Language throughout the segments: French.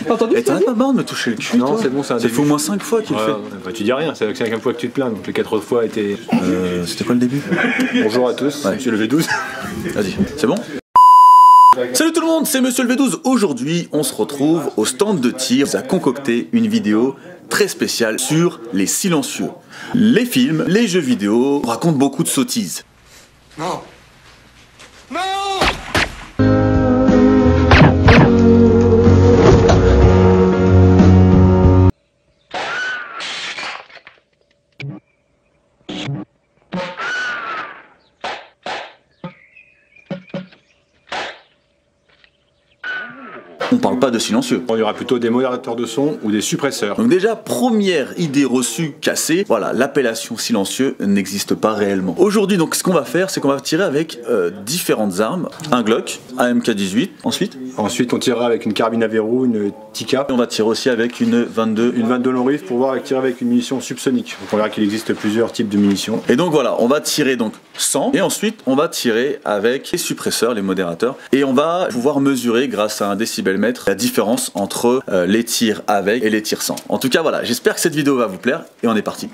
Entendu? Et t'en as pas marre de me toucher le cul? Non, c'est bon, c'est un Ça début. fait au moins 5 fois qu'il le fait. Bah, tu dis rien, c'est la 5e fois que tu te plains, donc les 4 autres fois étaient... C'était quoi le début? Bonjour à tous, monsieur le V12. Vas-y, c'est bon? Salut tout le monde, c'est Monsieur le V12. Aujourd'hui, on se retrouve au stand de tir. On a concocté une vidéo très spéciale sur les silencieux. Les films, les jeux vidéo racontent beaucoup de sottises. Non. Non. On parle pas de silencieux. Il y aura plutôt des modérateurs de son ou des suppresseurs. Donc déjà, première idée reçue cassée, voilà, l'appellation silencieux n'existe pas réellement. Aujourd'hui, donc, ce qu'on va faire, c'est qu'on va tirer avec différentes armes. Un Glock, un MK18, Ensuite, on tirera avec une carabine à verrou, une Tika. et on va tirer aussi avec une 22. Une 22 long rifle pour voir tirer avec une munition subsonique. Donc on verra qu'il existe plusieurs types de munitions. Et donc voilà, on va tirer donc sans, et ensuite on va tirer avec les suppresseurs, les modérateurs, et on va pouvoir mesurer grâce à un décibelmètre la différence entre les tirs avec et les tirs sans. En tout cas voilà, j'espère que cette vidéo va vous plaire, et on est parti.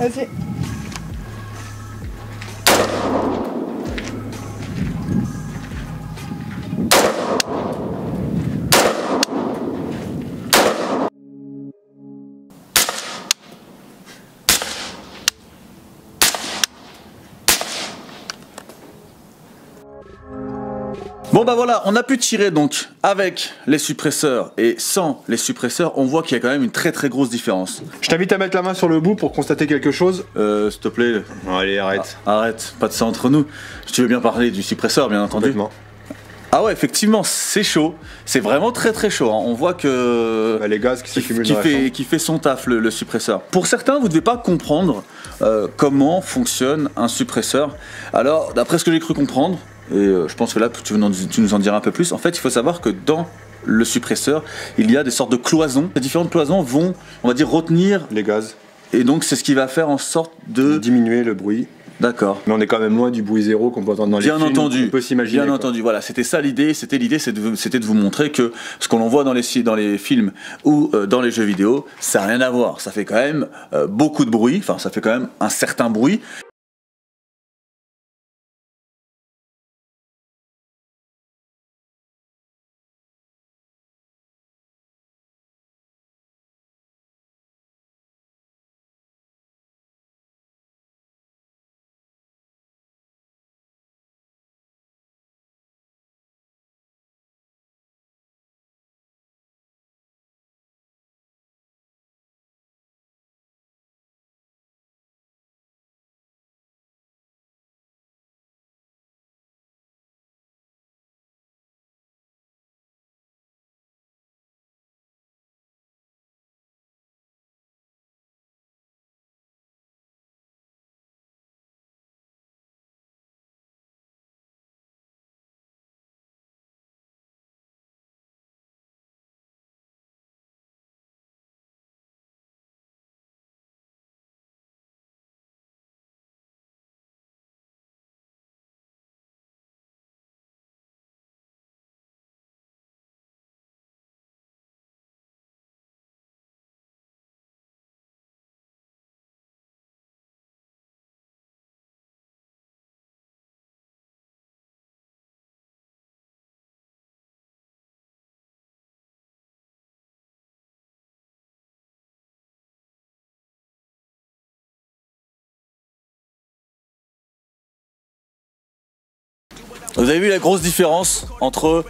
Vas-y. Bon bah voilà, on a pu tirer donc avec les suppresseurs et sans les suppresseurs, on voit qu'il y a quand même une très grosse différence. Je t'invite à mettre la main sur le bout pour constater quelque chose. S'il te plaît. Non, allez, arrête. Arrête, pas de ça entre nous. Tu veux bien parler du suppresseur, bien entendu. Complètement. Ah ouais, effectivement, c'est chaud. C'est vraiment très chaud. Hein. On voit que Bah, les gaz qui s'accumulent dans la chambre. qui fait son taf, le suppresseur. Pour certains, vous ne devez pas comprendre comment fonctionne un suppresseur. Alors, d'après ce que j'ai cru comprendre, et je pense que là, tu nous en diras un peu plus, en fait, il faut savoir que dans le suppresseur, il y a des sortes de cloisons. Ces différentes cloisons vont, on va dire, retenir, Les gaz. et donc c'est ce qui va faire en sorte de... Diminuer le bruit. D'accord. Mais on est quand même loin du bruit zéro qu'on peut entendre dans les Bien films. entendu, On peut s'imaginer. bien quoi. entendu. Voilà, c'était ça l'idée. C'était de vous montrer que ce qu'on voit dans les films ou dans les jeux vidéo, ça n'a rien à voir. Ça fait quand même beaucoup de bruit. Enfin, ça fait quand même un certain bruit. Vous avez vu la grosse différence entre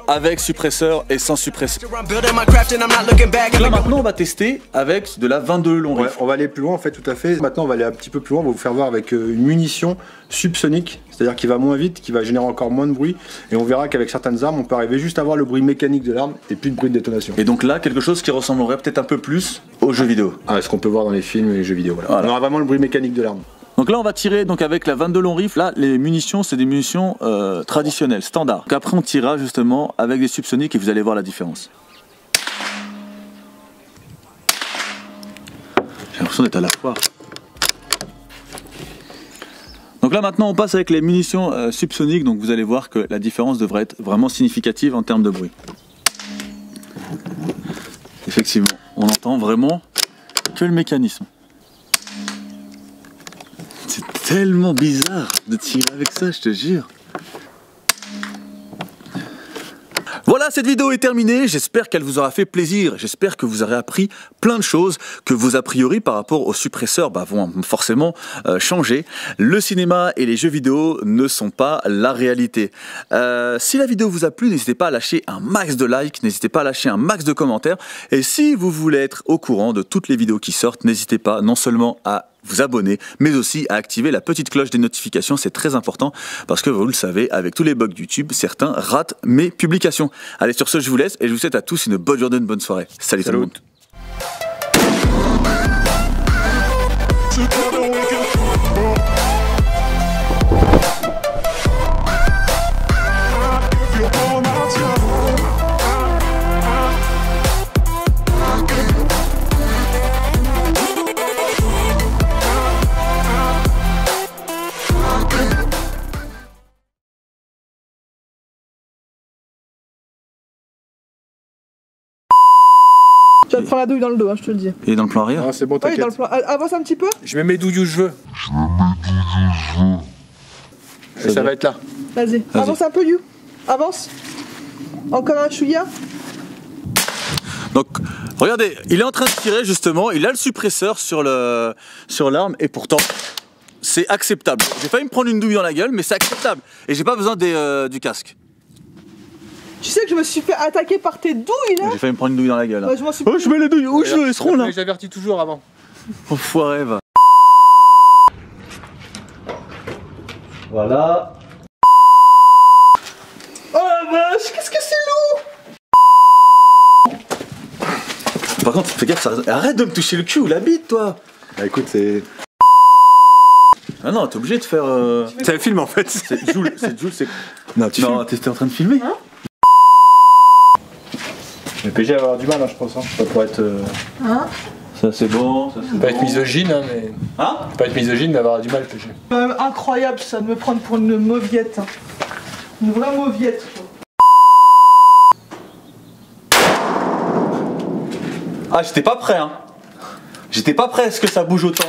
avec suppresseur et sans suppresseur. Là maintenant on va tester avec de la 22 long Ouais, rifle. on va aller plus loin en fait, tout à fait. Maintenant on va aller un petit peu plus loin, on va vous faire voir avec une munition subsonique, c'est-à-dire qui va moins vite, qui va générer encore moins de bruit. Et on verra qu'avec certaines armes, on peut arriver juste à avoir le bruit mécanique de l'arme et plus de bruit de détonation. Et donc là quelque chose qui ressemblerait peut-être un peu plus aux jeux vidéo. Ah, ce qu'on peut voir dans les films et les jeux vidéo. Voilà. Voilà. On aura vraiment le bruit mécanique de l'arme. Donc là on va tirer donc avec la 22 long rifle. Là les munitions c'est des munitions traditionnelles, standards. Donc après on tirera justement avec des subsoniques et vous allez voir la différence. J'ai l'impression d'être à la foire. Donc là maintenant on passe avec les munitions subsoniques, donc vous allez voir que la différence devrait être vraiment significative en termes de bruit. Effectivement, on entend vraiment que le mécanisme. C'est tellement bizarre de tirer avec ça, je te jure. Voilà, cette vidéo est terminée, j'espère qu'elle vous aura fait plaisir, j'espère que vous aurez appris plein de choses, que vos a priori par rapport aux suppresseurs vont forcément changer. Le cinéma et les jeux vidéo ne sont pas la réalité. Si la vidéo vous a plu, n'hésitez pas à lâcher un max de likes, n'hésitez pas à lâcher un max de commentaires, et si vous voulez être au courant de toutes les vidéos qui sortent, n'hésitez pas non seulement à vous abonner, mais aussi à activer la petite cloche des notifications, c'est très important parce que vous le savez, avec tous les bugs YouTube, certains ratent mes publications. Allez, sur ce, je vous laisse et je vous souhaite à tous une bonne journée, une bonne soirée. Salut tout le monde. Tu vas te prendre la douille dans le dos, hein, je te le dis. Et dans le plan arrière? Ah, c'est bon, Oui, t'inquiète. dans le plan. Avance un petit peu. Je mets mes douilles où je veux. Et ça va être là. Vas-y. Avance un peu, You. Avance. Encore un chouïa. Donc, regardez, il est en train de tirer justement, il a le suppresseur sur l'arme et pourtant, c'est acceptable. J'ai failli me prendre une douille dans la gueule, mais c'est acceptable. Et j'ai pas besoin du casque. Tu sais que je me suis fait attaquer par tes douilles là. J'ai failli me prendre une douille dans la gueule. Ouais, je m'en suis Oh, je mets les douilles où je veux, elles seront là. J'avertis toujours avant. Enfoiré, va. Voilà. Oh la vache, qu'est-ce que c'est lourd. Par contre, fais gaffe, arrête de me toucher le cul ou la bite, toi. Bah écoute, c'est. Ah non, t'es obligé de faire. C'est un film en fait. C'est Jules, c'est. Non, tu Non, t'étais en train de filmer. Hein? Le PG va avoir du mal, hein, je pense. Hein. Ça pourrait être. Hein? Ça c'est bon, ça c'est Pas bon. être misogyne, hein, mais. Hein? Pas être misogyne, mais avoir du mal, PG. Quand même incroyable ça de me prendre pour une mauviette. Hein. Une vraie mauviette. Quoi. Ah, j'étais pas prêt, hein. J'étais pas prêt à ce que ça bouge autant.